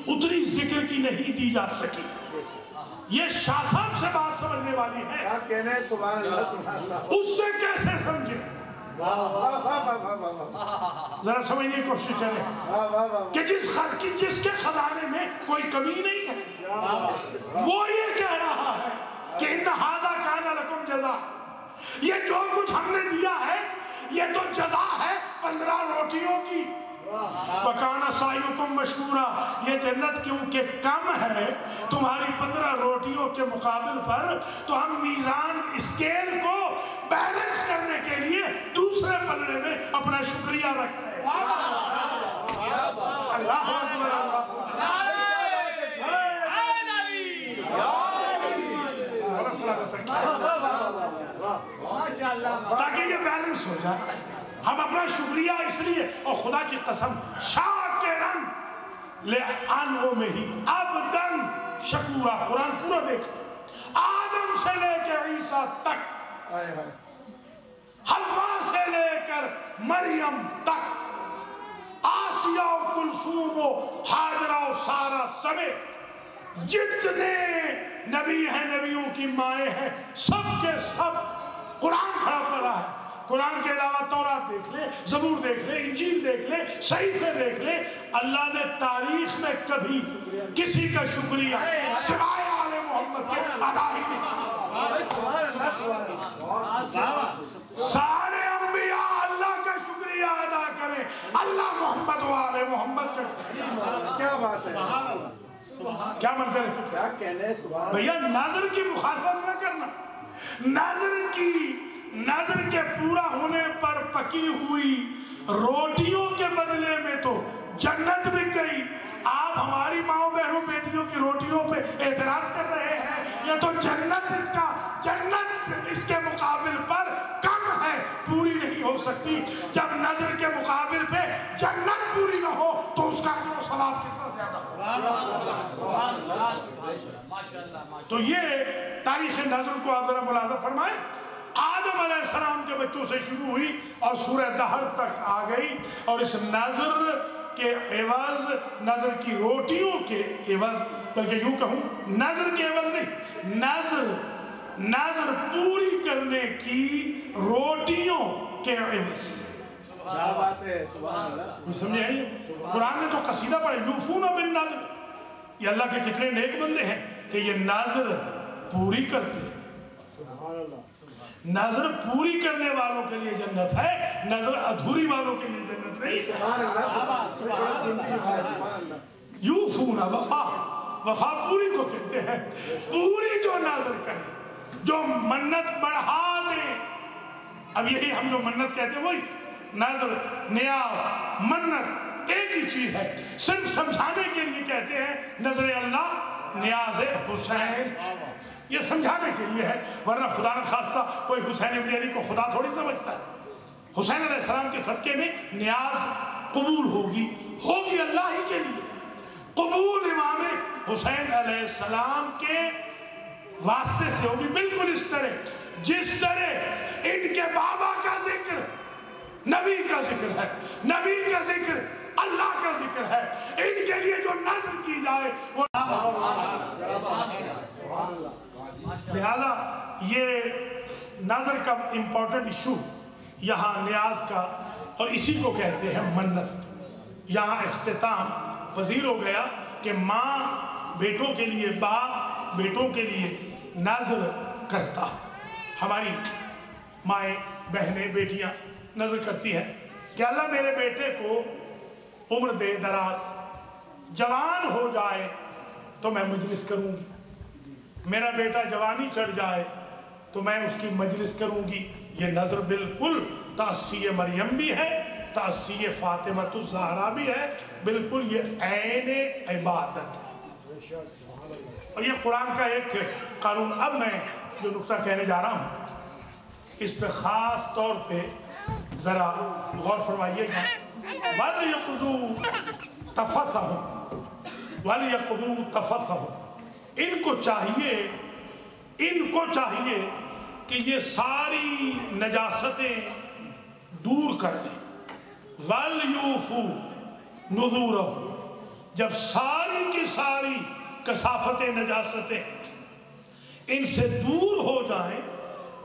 उतनी जिक्र की नहीं दी जा सकी। یہ شاہ صاحب سے بات سمجھنے والی ہے، کیا کہنے سبحان اللہ سبحان اللہ، اس سے کیسے سمجھے؟ ذرا سمجھنے کی کوشش کریں کہ جس کے خزانے میں کوئی کمی نہیں ہے، وہ یہ کہہ رہا ہے کہ ان ھذا کان لکم جزاء، یہ جو کچھ ہم نے دیا ہے یہ تو جزا ہے 15 روٹیوں کی، وَكَانَ سَعْيُكُمْ مَشْكُورًا، یہ جنت کیونکہ کم ہے تمہاری 15 روٹیوں کے مقابل پر، تو ہم میزان اسکیل کو بیلنس کرنے کے لیے دوسرے پلڑے میں اپنا شکریہ رکھ رہے ہیں۔ اللہ اکبر، تاکہ یہ بیلنس ہو جائے، ہم اپنا شکریہ اس لیے، اور خدا کی قسم شاکرن لِأَنْعُمِهِ عَبْدًا شکورا، قرآن پورا دیکھو، آدم سے لے کے عیسیٰ تک، حوا سے لے کر مریم تک، آسیہ و کلثوم و ہاجرہ و سارہ سمیت جتنے نبی ہیں، نبیوں کی مائیں ہیں، سب کے سب قرآن کھڑا پڑا ہے۔ قرآن کے علاوہ تورات دیکھ لے، زبور دیکھ لے، انجیل دیکھ لے، صحیفے دیکھ لے، اللہ نے تاریخ میں کبھی کسی کا شکریہ سوائے آل محمد کے ادا ہی نہیں۔ سارے انبیاء اللہ کا شکریہ ادا کریں، اللہ محمد و آل محمد کا شکریہ۔ کیا بات ہے، کیا منظر ہے فکر؟ کیا کہنے سبحان اللہ۔ بھیا ناظر کی مخالفت نہ کرنا، ناظر کے پورا ہونے پر پکی ہوئی روٹیوں کے بدلے میں تو جنت بک گئی، آپ ہماری ماؤں بہنوں بیٹیوں کی روٹیوں پہ اعتراض کر رہے ہیں، یہ تو جنت اس کے مقابل پر کم ہے، پوری نہیں ہو سکتی۔ جب نظر کے مقابل پہ جنت پوری نہ ہو تو اس کا اجر و ثواب کتنا زیادہ ہو۔ تو یہ تاریخ نظر کو آپ ذرا ملاحظہ فرمائیں، آدم علیہ السلام کے بچوں سے شروع ہوئی اور سورہ دہر تک آ گئی، اور اس نظر کے عوض، نظر کی روٹیوں کے عوض، بلکہ یوں کہوں نظر کے عوض نہیں، نظر پوری کرنے کی روٹیوں کے عوض۔ کیا بات ہے سبحان اللہ۔ سمجھے آئیے، قرآن نے تو قصیدہ پڑھا یوفون بالنذر، یہ اللہ کے کتنے نیک بندے ہیں کہ یہ نظر پوری کرتے ہیں۔ نظر پوری کرنے والوں کے لیے جنت ہے، نظر ادھوری والوں کے لیے جنت نہیں۔ سبحان اللہ، یوفون وفا پوری کو کہتے ہیں، پوری جو نظر کرے، جو منت بڑھا دے۔ اب یہی ہم جو منت کہتے ہیں وہی نظر، نیاز، منت ایک ہی چیز ہے، صرف سمجھانے کے لیے کہتے ہیں نظر اللہ، نیاز حسین، یہ سمجھانے کے لیے ہے، ورنہ خدا نہ خواستہ کوئی حسین ابن علی کو خدا تھوڑی سمجھتا ہے۔ حسین علیہ السلام کے صدقے میں نیاز قبول ہوگی اللہ ہی کے لیے، قبول امام حسین علیہ السلام کے واسطے سے ہوگی، بالکل اس طرح جس طرح ان کے بابا کا ذکر نبی کا ذکر ہے، نبی کا ذکر اللہ کا ذکر ہے، ان کے لیے جو نظر کی جائے وہ لہذا یہ نظر کا امپورٹنٹ ایشو یہاں نیاز کا، اور اسی کو کہتے ہیں منت۔ یہاں اختتام پذیر ہو گیا کہ ماں بیٹوں کے لیے، باپ بیٹوں کے لیے نظر کرتا ہے۔ ہماری مائیں، بہنیں، بیٹیاں نظر کرتی ہیں کہ اللہ میرے بیٹے کو عمر دے دراز، جوان ہو جائے تو میں مجلس کروں گی، میرا بیٹا جوانی چڑھ جائے تو میں اس کی مجلس کروں گی۔ یہ نظر بالکل تأسی مریم بھی ہے، تأسی فاطمہ الزہرا بھی ہے، بالکل یہ عین عبادت ہے۔ اور یہ قرآن کا ایک قانون۔ اب میں جو نقطہ کہنے جا رہا ہوں اس پہ خاص طور پہ ذرا غور فرمائیے گا۔ وَلْيَقْضُوا تَفَثَهُمْ وَلْيَقْضُوا تَفَثَهُمْ، ان کو چاہیے کہ یہ ساری نجاستیں دور کر دیں۔ وَلْيُوفُوا نُذُورَهُمْ، جب ساری کی ساری کثافتیں، نجاستیں इनसे दूर हो जाएं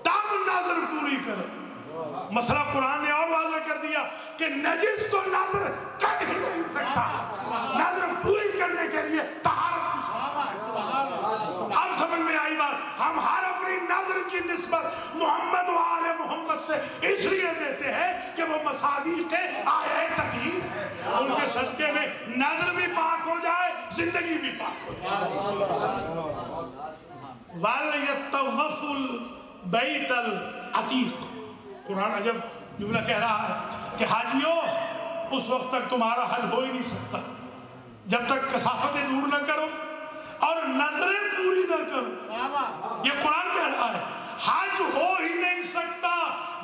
तब नजर पूरी करें। मसला कुरान ने और वाज़ेह कर दिया कि नजिस तो नजर कर ही नहीं सकता, नजर पूरी करने के लिए तहारत की शर्त। अब समझ में आई बात। हम हर अपनी नजर की निस्बत मोहम्मद व आले मोहम्मद से इसलिए देते हैं कि वो मसादी के आए तकीर है, उनके सदके में नजर भी पाक हो जाए, जिंदगी भी पाक हो जाए। वल यतवफुल बैतल अतीक, कुरान अजब जुमला कह रहा है कि हाजियों उस वक्त तक तुम्हारा हल हो ही नहीं सकता जब तक कसाफतें दूर न करो और नजरें पूरी न करो। ये कुरान कह रहा है हज हो ही नहीं सकता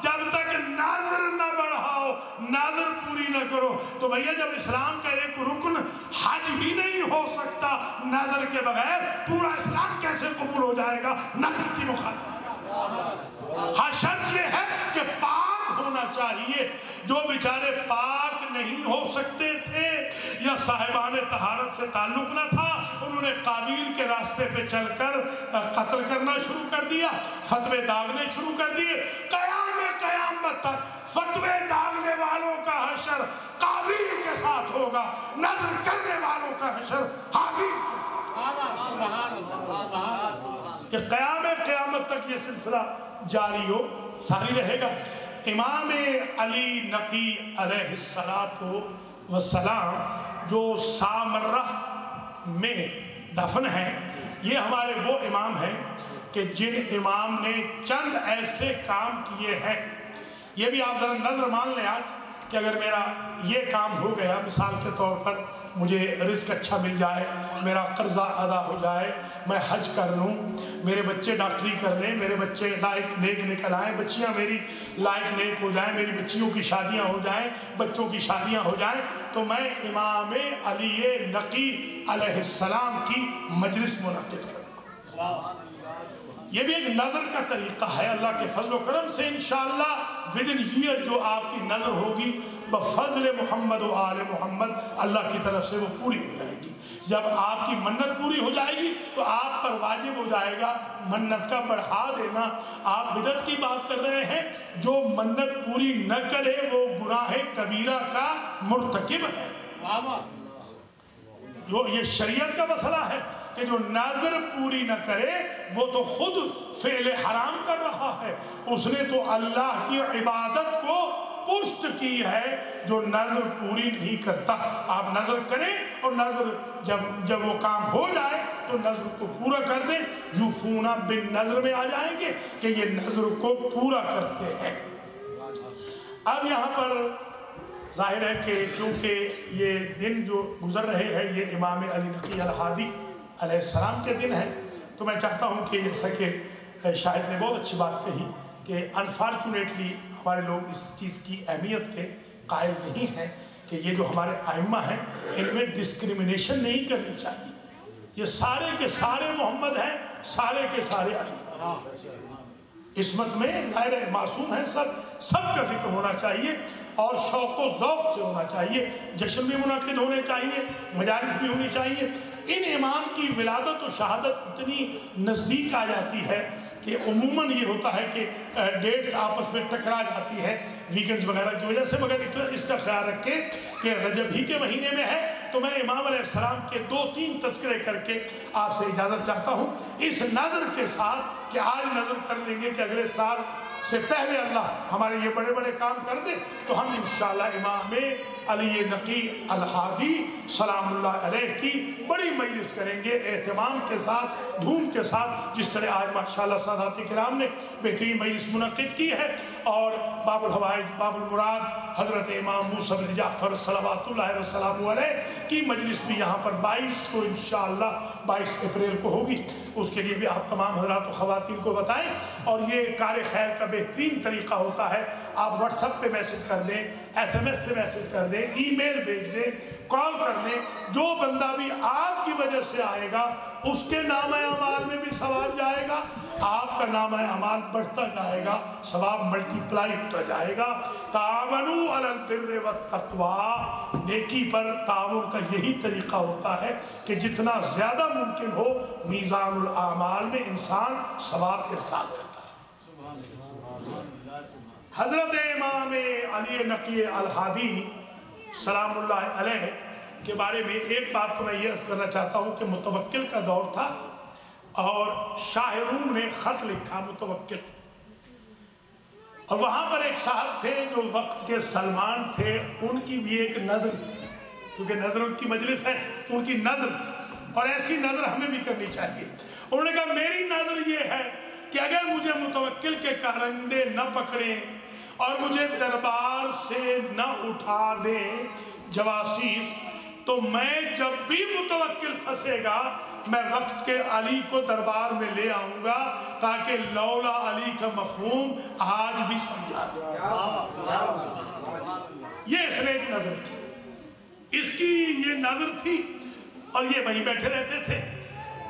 जब तक नजर न बढ़ाओ, नजर पूरी न करो। तो भैया जब इस्लाम का एक रुकन हज ही नहीं हो सकता नजर के बगैर, पूरा इस्लाम कैसे कबूल हो जाएगा नजर की मुखालिफत। हाँ शर्त ये है कि पाक होना चाहिए। जो बेचारे पाक नहीं हो सकते थे या साहिबाने तहारत से ताल्लुक न था, उन्होंने काबिल के रास्ते पे चलकर कत्ल करना शुरू कर दिया, फतवे दागने शुरू कर दिए। कयामत तक फतवे दागने वालों का हशर काबिल के साथ होगा, नजर करने वालों का हशर हाबिल के साथ। ये क़यामत तक ये सिलसिला जारी हो सारी रहेगा। इमाम अली नकी अलैहिस्सलातु वस्सलाम जो सामर्रा में दफन है, ये हमारे वो इमाम हैं कि जिन इमाम ने चंद ऐसे काम किए हैं। ये भी आप ज़रा नज़र मान लें आज कि अगर मेरा ये काम हो गया, मिसाल के तौर पर मुझे रिस्क अच्छा मिल जाए, मेरा कर्जा अदा हो जाए, मैं हज कर लूँ, मेरे बच्चे डॉक्टरी कर लें, मेरे बच्चे लायक नेक निकल आएँ, बच्चियाँ मेरी लायक नेक हो जाएँ, मेरी बच्चियों की शादियाँ हो जाएँ, बच्चों की शादियाँ हो जाएँ, तो मैं इमाम अली नकी अलैहिस्सलाम की मजलिस मुनक्किद करूँगा। ये भी एक नज़र का तरीक़ा है। अल्लाह के फजल व करम से इंशाअल्लाह विद इन ईयर जो आपकी नज़र होगी बफ़ज़ल मोहम्मद व आले मोहम्मद अल्लाह की तरफ से वो पूरी हो जाएगी। जब आपकी मन्नत पूरी हो जाएगी तो आप पर वाजिब हो जाएगा मन्नत का बढ़ा देना। आप बिदअत की बात कर रहे हैं, जो मन्नत पूरी न करे वो गुनाह कबीरा का मुर्तकिब है। जो ये शरीयत का मसला है कि जो नजर पूरी न करे वो तो खुद फेले हराम कर रहा है, उसने तो अल्लाह की इबादत को पुष्ट की है जो नजर पूरी नहीं करता। आप नजर करें और नजर जब वो काम हो जाए तो नजर को पूरा कर दें। यूफूना बिन नजर में आ जाएंगे कि ये नजर को पूरा करते हैं। अब यहाँ पर जाहिर है कि क्योंकि ये दिन जो गुजर रहे हैं ये इमाम अली नकी अल-हादी अलैहिस्सलाम के दिन है, तो मैं चाहता हूँ कि जैसा कि शाहिद ने बहुत अच्छी बात कही कि अनफॉर्चुनेटली हमारे लोग इस चीज़ की अहमियत के कायल नहीं हैं कि ये जो हमारे आइम्मा हैं इनमें डिस्क्रिमिनेशन नहीं करनी चाहिए। ये सारे के सारे मोहम्मद हैं, सारे के सारे अली, इस्मत में गायरे मासूम हैं, सब का जिक्र होना चाहिए और शौक़ व ज़ौक़ से होना चाहिए। जश्न भी मुनाकिद होने चाहिए, मजालिस भी होनी चाहिए। इन इमाम की विलादत और शहादत इतनी नज़दीक आ जाती है कि उमूमन ये होता है कि डेट्स आपस में टकरा जाती है वीकेंड्स वगैरह की वजह से, मगर इसका ख्याल रखें कि रजब ही के महीने में है। तो मैं इमाम अलैहिस्सलाम के 2-3 तज़किरे करके आपसे इजाज़त चाहता हूँ, इस नज़र के साथ कि आज नज़र कर लेंगे कि अगले साल से पहले अल्लाह हमारे ये बड़े बड़े काम कर दे तो हम इंशाअल्लाह इमाम अली नकी अल-हादी सलामुल्लाह अलैह की बड़ी मजलिस करेंगे एहतमाम के साथ, धूम के साथ, जिस तरह आज माशाअल्लाह सादात किराम ने बेहतरीन मजलिस मुनक्किद की है। और बाबुल हवाइज बाबुल मुराद हज़रत इमाम मूसा बिन जाफ़र सलावतुल्लाहि व सलामु अलैह की मजलिस भी यहाँ पर 22 को इंशाअल्लाह 22 अप्रैल को होगी। उसके लिए भी आप तमाम हज़रात व ख़वातीन को बताएं। और ये कार खैर का बेहतरीन तरीक़ा होता है, आप व्हाट्सएप पे मैसेज कर दें SMS سے میسج کر دیں، ای میل بھیج دیں، کال کر لیں، جو بندہ بھی آپ کی وجہ سے آئے گا اس کے نام اعمال میں بھی ثواب جائے گا، آپ کا نام اعمال بڑھتا جائے گا، ثواب ملٹی پلائی ہوتا جائے گا۔ تعاونوا علی البر والتقوی، نیکی پر تعاون کا یہی طریقہ ہوتا ہے کہ جتنا زیادہ ممکن ہو میزان الاعمال میں انسان ثواب ارسال کرتا ہے۔ حضرت امام علی نقی الہادی سلام اللہ علیہ کے بارے میں ایک بات کو میں یہ عرض کرنا چاہتا ہوں کہ متوکل کا دور تھا اور شاہ روم نے خط لکھا متوکل، اور وہاں پر ایک صاحب تھے جو وقت کے سلمان تھے، ان کی بھی ایک نظر تھی، کیونکہ نظر ان کی مجلس ہے تو ان کی نظر تھی، اور ایسی نظر ہمیں بھی کرنی چاہیے۔ انہوں نے کہا میری نظر یہ ہے کہ اگر مجھے متوکل کے کارندے نہ پکڑیں اور مجھے دربار سے نہ اٹھا دیں جواسیس، تو میں جب بھی متوکل پھنسے گا میں وقت کے علی کو دربار میں لے آؤں گا تاکہ لولا علی کا مفہوم آج بھی سمجھا جائے۔ یہ اس نے ایک نظر تھی، اس کی یہ نظر تھی، اور یہ وہیں بیٹھے رہتے تھے۔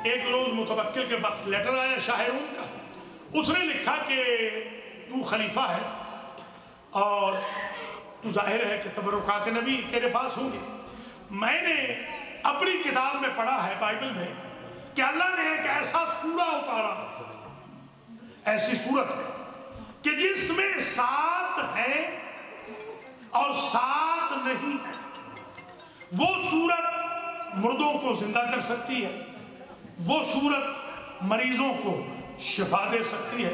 ایک روز متوکل کے پاس لیٹر آیا شاہ روم کا، اس نے لکھا کہ تو خلیفہ ہے اور تو ظاہر ہے کہ تبرکات نبی تیرے پاس ہوں گے۔ میں نے اپنی کتاب میں پڑھا ہے بائبل میں کہ اللہ نے ایک ایسا سورہ اتارا ہے، ایسی صورت ہے کہ جس میں 7 ہے اور 7 نہیں ہے۔ وہ صورت مردوں کو زندہ کر سکتی ہے، وہ صورت مریضوں کو شفا دے سکتی ہے،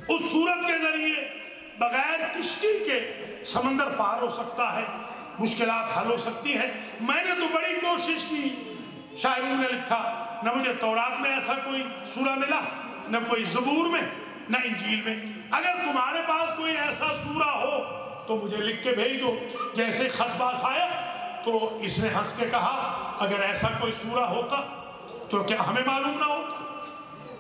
اس صورت کے ذریعے بغیر کشتی کے سمندر پار ہو سکتا ہے، مشکلات حل ہو سکتی ہے۔ میں نے تو بڑی کوشش کی، شاعروں نے لکھا نہ مجھے تورات میں ایسا کوئی سورہ ملا، نہ کوئی زبور میں، نہ انجیل میں۔ اگر تمہارے پاس کوئی ایسا سورہ ہو تو مجھے لکھ کے بھیج دو۔ جیسے خط پاس آیا تو اس نے ہنس کے کہا اگر ایسا کوئی سورہ ہوتا تو کیا ہمیں معلوم نہ ہوتا؟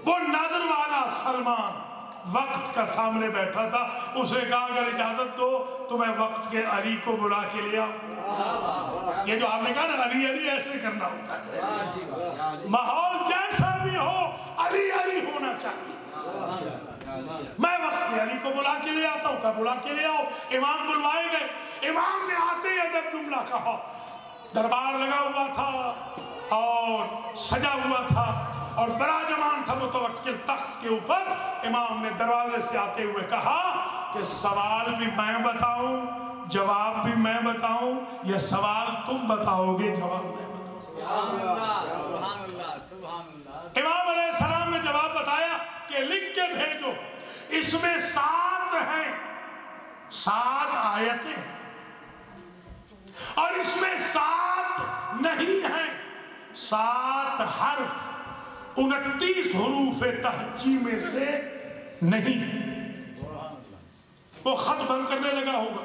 وہ نظر والا سلمان وقت کا سامنے بیٹھا تھا، اس نے کہا اگر اجازت دو تو میں وقت کے علی کو بلا کے لے آؤں۔ یہ جو آپ نے کہا نا علی علی ایسے کرنا ہوتا ہے، ماحول جیسا بھی ہو علی علی ہونا چاہیے۔ میں وقت کے علی کو بلا کے لے آتا ہوں، کہا بلا کے لے آؤ۔ امام بلوائے گئے، امام نے آتے ہی ادب جملہ کہا، دربار لگا ہوا تھا اور سجا ہوا تھا اور براجمان تھا متوکل تخت کے اوپر۔ امام نے دروازے سے آتے ہوئے کہا کہ سوال بھی میں بتاؤں جواب بھی میں بتاؤں یا سوال تم بتاؤ گے جواب میں بتاؤں؟ امام علیہ السلام نے جواب بتایا کہ لکھ کے بھیجو، اس میں 7 ہیں، 7 آیتیں ہیں، اور اس میں 7 نہیں ہیں، 7 حرف 29 حروف تہجی میں سے نہیں ہے۔ وہ خط بند کرنے لگا ہوگا،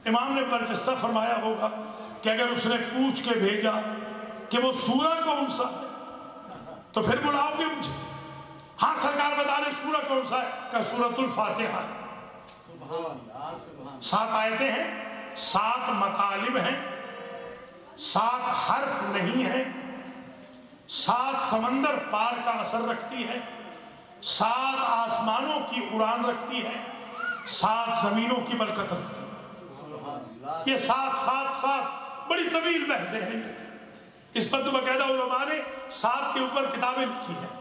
امام نے برجستہ فرمایا ہوگا کہ اگر اس نے پوچھ کے بھیجا کہ وہ سورہ کون سا ہے تو پھر بلاؤ گے مجھے؟ ہاں سرکار بتا دیں سورہ کون سا ہے، کہ سورۃ الفاتحہ ہے۔ 7 آیتیں ہیں، 7 مطالب ہیں، 7 حرف نہیں ہیں، 7 سمندر پار کا اثر رکھتی ہے، 7 آسمانوں کی اڑان رکھتی ہے، 7 زمینوں کی برکت رکھتی ہے۔ یہ 7 بڑی طویل بحثیں ہیں، اس پر تو باقاعدہ علماء نے 7 کے اوپر کتابیں لکھی ہیں،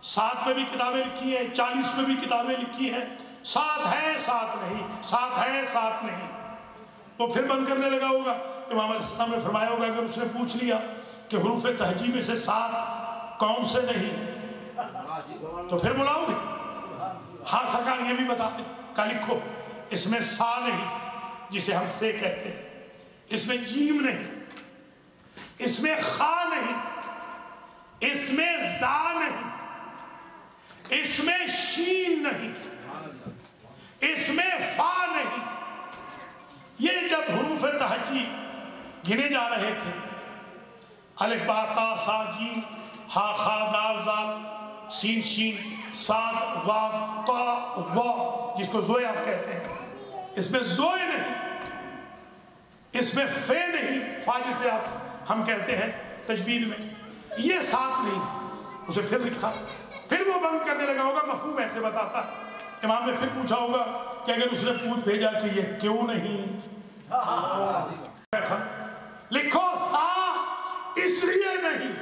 7 میں بھی کتابیں لکھی ہیں، 40 میں بھی کتابیں لکھی ہیں۔ 7 ہے 7 نہیں، 7 ہے 7 نہیں۔ وہ پھر بند کرنے لگا ہوگا، امام علیہ السلام نے فرمایا ہوگا اگر اس نے پوچھ لیا کہ حروف تہجی میں سے 7 کون سے نہیں ہیں تو پھر بلاؤ گے؟ ہاں سرکار یہ بھی بتا دیں، کہ لکھو اس میں سا نہیں جسے ہم سے کہتے ہیں، اس میں جیم نہیں، اس میں خا نہیں، اس میں زا نہیں، اس میں شین نہیں، اس میں فا نہیں۔ یہ جب حروف تہجی گنے جا رہے تھے، الف با تا سا جیم ہا خا دال زال سین شین صاد وا تا وا، جس کو زوئے آپ کہتے ہیں، اس میں زوئے نہیں، اس میں فے نہیں، فا جسے آپ ہم کہتے ہیں تجوید میں، یہ ساتھ نہیں ہے، اسے پھر لکھا، پھر وہ بند کرنے لگا ہوگا، مفہوم ایسے بتاتا ہے۔ امام نے پھر پوچھا ہوگا کہ اگر اس نے پوچھ بھیجا کہ یہ کیوں نہیں لکھو تھا، اس لیے نہیں،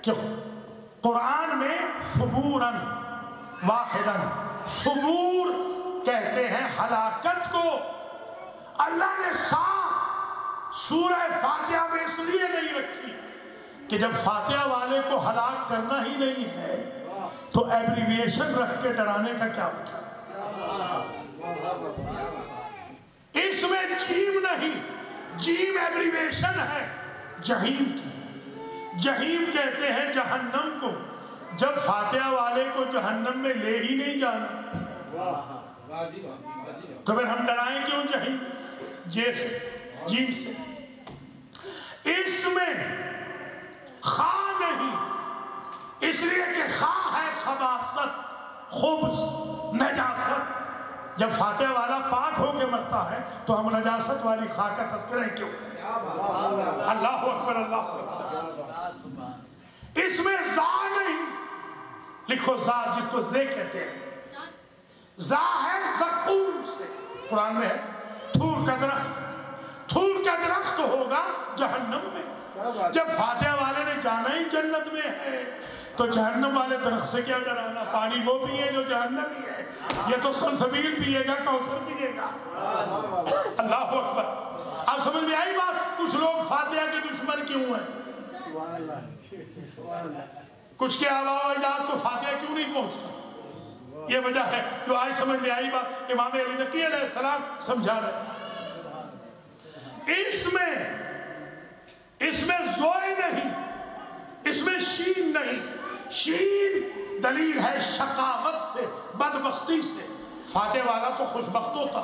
کیوں؟ قرآن میں ثبوراً واحداً، ثبور کہتے ہیں ہلاکت کو، اللہ نے سورہ فاتحہ میں اس لیے نہیں رکھی کہ جب فاتحہ والے کو ہلاک کرنا ہی نہیں ہے تو ایبریویشن رکھ کے ڈرانے کا کیا مطلب؟ اس میں جیم نہیں، جیم ایبریویشن ہے جہیم کی، جہیم کہتے ہیں جہنم کو، جب فاتحہ والے کو جہنم میں لے ہی نہیں جانا تو پھر ہم ڈرائیں کیوں جہیم؟ جیم سے۔ اس میں خا نہیں، اس لیے کہ خا ہے خباثت، خبث، نجاست، جب فاتحہ والا پاک ہو کے مرتا ہے تو ہم نجاست والی خا کا تذکرہ کیوں کریں؟ اللہ اکبر، اللہ اکبر۔ اس میں زا نہیں، لکھو زا، جس کو زے کہتے ہیں، زا ہے زقوم سے، قرآن میں ہے تھور کا درخت، تھور کا درخت ہوگا جہنم میں، جب فاتحہ والے نے جانا ہی جنت میں ہے تو جہنم والے درخت سے کیا ڈرانا؟ پانی وہ پیے جو جہنم ہی ہے، یہ تو سلسبیل پیے گا، کوثر پیے گا۔ اللہ اکبر۔ اب سمجھ میں آئی بات؟ کچھ لوگ فاتحہ کے دشمن کیوں ہیں؟ کچھ کے آباء و اجداد کو فاتحہ کیوں نہیں پہنچتا؟ یہ وجہ ہے جو آج سمجھ میں آئی بات امام علی نقی علیہ السلام سمجھا رہے۔ اس میں زوئے نہیں، اس میں شین نہیں، شین دلیل ہے شقاوت سے، بدبختی سے، فاتح والا تو خوشبخت ہوتا،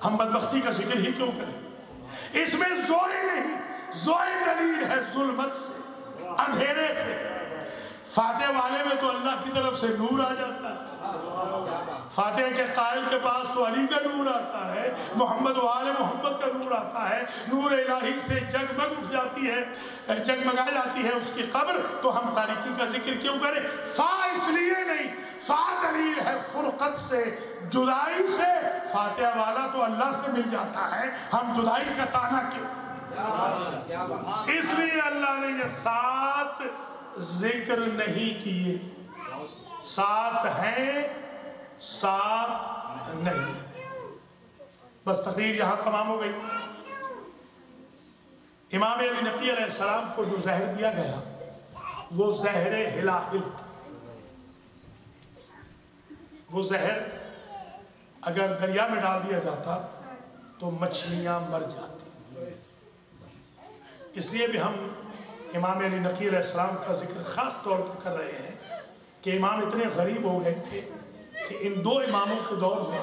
ہم بدبختی کا ذکر ہی کیوں کریں؟ اس میں زوئے نہیں، زوئے دلیل ہے ظلمت سے، اندھیرے سے، فاتح والے میں تو اللہ کی طرف سے نور آ جاتا ہے، فاتح کے قائل کے پاس تو علی کا نور آتا ہے، محمد و آل محمد کا نور آتا ہے، نور الہی سے جگمگ اٹھ جاتی ہے، جگمگا جاتی ہے اس کی قبر، تو ہم تاریکی کا ذکر کیوں کریں؟ فا اس لیے نہیں، فا دلیل ہے فرقت سے، جدائی سے، فاتح والا تو اللہ سے مل جاتا ہے، ہم جدائی کا تانا کیوں؟ اس لیے اللہ نے یہ 7 ذکر نہیں کیے، 7 ہیں 7 نہیں۔ بس تقریر یہاں تمام ہو گئی۔ امام علی نقی علیہ السلام کو جو زہر دیا گیا وہ زہر ہلاہل، وہ زہر اگر دریا میں ڈال دیا جاتا تو مچھلیاں مر جاتی۔ اس لیے بھی ہم امام علی نقی علیہ السلام کا ذکر خاص طور پر کر رہے ہیں کہ امام اتنے غریب ہو گئے تھے کہ ان 2 اماموں کے دور میں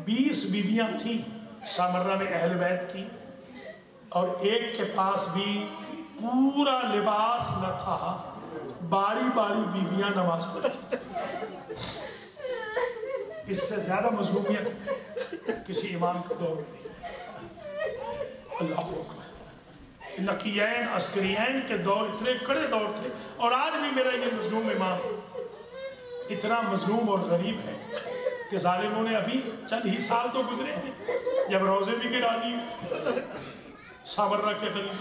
20 بیویاں تھیں سامرہ میں اہل بیت کی، اور ایک کے پاس بھی پورا لباس نہ تھا، باری باری بیویاں نماز پڑھتی تھیں۔ اس سے زیادہ مظلومیت کسی امام کے دور میں نہیں۔ اللہ اکبر۔ نقیین عسکریین کے دور اتنے کڑے دور تھے، اور آج بھی میرا یہ مظلوم امام اتنا مظلوم اور غریب ہے کہ ظالموں نے ابھی چند ہی سال تو گزرے ہیں جب روزے بھی گرا دیے سامرہ کے قریب۔